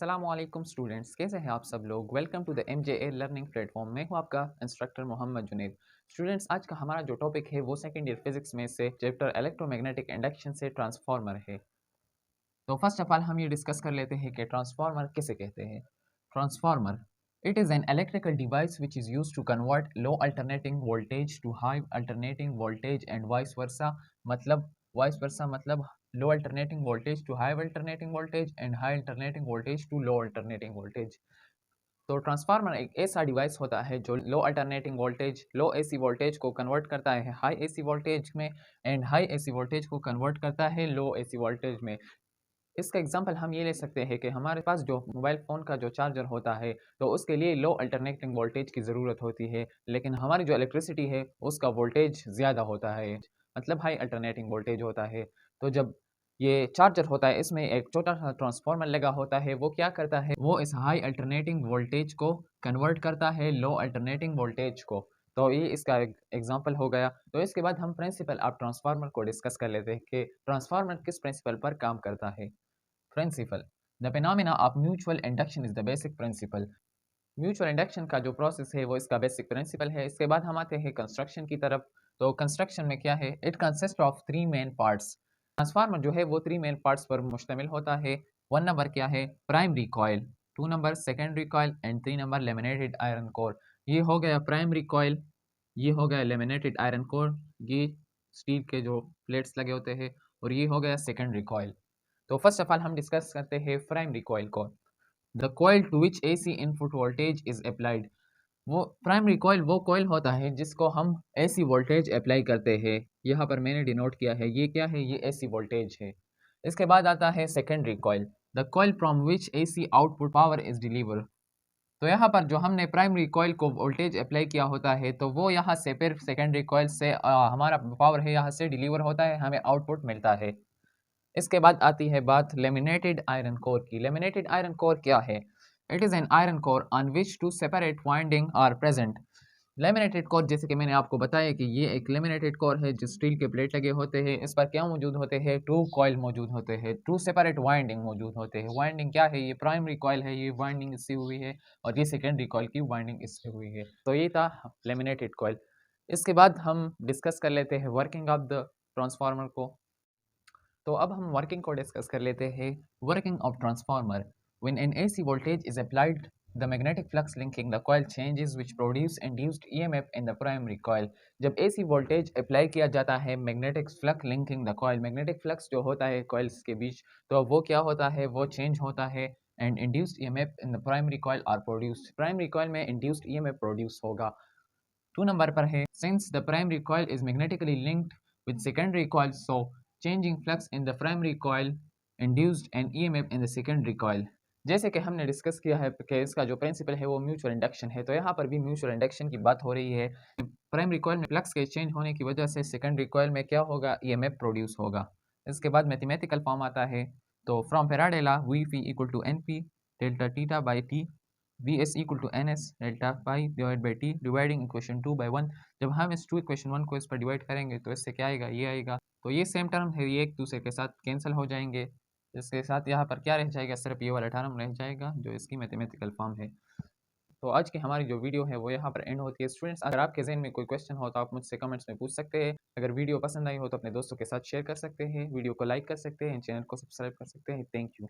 अस्सलामुअलैकुम स्टूडेंट्स, कैसे हैं आप सब लोग। Welcome to the MJA learning platform. मैं हूं आपका इंस्ट्रक्टर मोहम्मद जुनैद। स्टूडेंट्स, आज का हमारा जो टॉपिक है वो सेकंड ईयर फिजिक्स में से चैप्टर इलेक्ट्रोमैग्नेटिक इंडक्शन से ट्रांसफार्मर है। तो फर्स्ट ऑफ ऑल हम ये डिस्कस कर लेते हैं कि ट्रांसफार्मर किसे कहते हैं। Transformer, it is an electrical device which is used to convert low alternating voltage to high alternating voltage and vice versa. मतलब low alternating voltage to high alternating voltage and high alternating voltage to low alternating voltage। तो transformer एक ऐसा device होता है जो लो alternating voltage, लो AC voltage को convert करता है हाई एसी वोल्टेज में एंड हाई एसी वोल्टेज को कन्वर्ट करता है लो एसी वोल्टेज में। इसका एग्जांपल हम ये ले सकते हैं कि हमारे पास जो मोबाइल फ़ोन का जो चार्जर होता है तो उसके लिए लो अल्टरनेटिंग वोल्टेज की ज़रूरत होती है, लेकिन हमारी जो इलेक्ट्रिसिटी है उसका वोल्टेज ज़्यादा होता है, मतलब हाई अल्टरनेटिंग वोल्टेज होता है। तो जब ये चार्जर होता है इसमें एक छोटा सा ट्रांसफार्मर लगा होता है, वो क्या करता है, वो इस हाई अल्टरनेटिंग वोल्टेज को कन्वर्ट करता है लो अल्टरनेटिंग वोल्टेज को। तो ये इसका एग्जांपल हो गया। तो इसके बाद हम प्रिंसिपल ऑफ ट्रांसफार्मर को डिस्कस कर लेते हैं कि ट्रांसफार्मर किस प्रिंसिपल पर काम करता है। Principle, the phenomena of mutual induction is the basic principle. Mutual induction का जो प्रोसेस है वो इसका बेसिक प्रिंसिपल है। इसके बाद हम आते हैं कंस्ट्रक्शन की तरफ। तो कंस्ट्रक्शन में क्या है, it consist of three main parts. Transformer जो है वो थ्री मेन पार्ट्स पर मुश्तमिल होता है। वन नंबर क्या है, primary coil, two number secondary coil and three number laminated iron core. ये हो गया प्राइमरी कॉइल, ये हो गया लेमिनेटेड आयरन कोर, ये स्टील के जो प्लेट्स लगे होते हैं, और ये हो गया सेकेंडरी कॉइल। तो फर्स्ट ऑफ ऑल हम डिस्कस करते हैं प्राइमरी कॉइल को। The coil to which AC input voltage is applied. वो प्राइमरी कॉइल वो कॉइल होता है जिसको हम एसी वोल्टेज अप्लाई करते हैं। यहाँ पर मैंने डिनोट किया है, ये क्या है, ये एसी वोल्टेज है। इसके बाद आता है secondary coil, the coil from which AC output power is deliver. तो यहाँ पर जो हमने प्राइमरी कॉइल को वोल्टेज अप्लाई किया होता है तो वो यहाँ से फिर सेकेंडरी कॉइल से हमारा पावर है यहाँ से डिलीवर होता है, हमें आउटपुट मिलता है। इसके बाद आती है बात लेमिनेटेड आयरन कोर की। लेमिनेटेड आयरन कोर क्या है, it is an iron core on which two separate winding are present. Laminated core, जैसे कि मैंने आपको बताया कि ये एक लेमिनेटेड कोर है जो स्टील के प्लेट लगे होते हैं। इस पर क्या मौजूद होते हैं, टू कॉइल मौजूद होते हैं, टू सेपरेट वाइंडिंग मौजूद होते हैं। वाइंडिंग क्या है, ये प्राइमरी कॉइल है, ये वाइंडिंग इससे हुई है, और ये सेकेंडरी कॉइल की वाइंडिंग इससे हुई है। तो ये था लेमिनेटेड कॉइल। इसके बाद हम डिस्कस कर लेते हैं वर्किंग ऑफ द ट्रांसफार्मर को। तो अब हम वर्किंग को डिस्कस कर लेते हैं। Working of transformer, when an AC voltage is applied the magnetic flux linking the coil changes which produce induced EMF in the primary coil. जब एसी वोल्टेज अप्लाई किया जाता है magnetic flux linking the coil, magnetic flux जो होता है coils के बीच, तो वो क्या होता है, वो चेंज होता है and induced EMF in the primary coil are produced. Primary coil में इंड्यूस्ड ईएमएफ प्रोड्यूस होगा। टू नंबर पर है, since the primary coil is magnetically linked with secondary coil, so changing flux in the primary coil induced an EMF in the secondary coil। जैसे कि हमने discuss किया है कि इसका जो प्रिंसिपल है वो म्यूचुअल इंडक्शन है, तो यहाँ पर भी म्यूचुअल इंडक्शन की बात हो रही है। प्राइमरी कॉइल में फ्लक्स के चेंज होने की वजह से सेकेंडरी कॉइल में क्या होगा, ईएमएफ प्रोड्यूस होगा। इसके बाद मैथमेटिकल फॉर्म आता है। तो from Faraday law V P equal to N P delta theta by T, V S equal to N S delta pi divide by T, dividing equation 2/1। जब हम इस 2 इक्वेशन 1 को इस पर डिवाइड करेंगे तो इससे क्या आएगा, ये आएगा। तो ये सेम टर्म है, ये एक दूसरे के साथ कैंसिल हो जाएंगे। इसके साथ यहाँ पर क्या रह जाएगा, सिर्फ ये वाला टर्म रह जाएगा जो इसकी मैथमेटिकल फॉर्म है। तो आज की हमारी जो वीडियो है वो यहाँ पर एंड होती है। स्टूडेंट्स, अगर आपके जहन में कोई क्वेश्चन हो तो आप मुझसे कमेंट्स में पूछ सकते हैं। अगर वीडियो पसंद आई हो तो अपने दोस्तों के साथ शेयर कर सकते हैं, वीडियो को लाइक कर सकते हैं, चैनल को सब्सक्राइब कर सकते हैं। Thank you.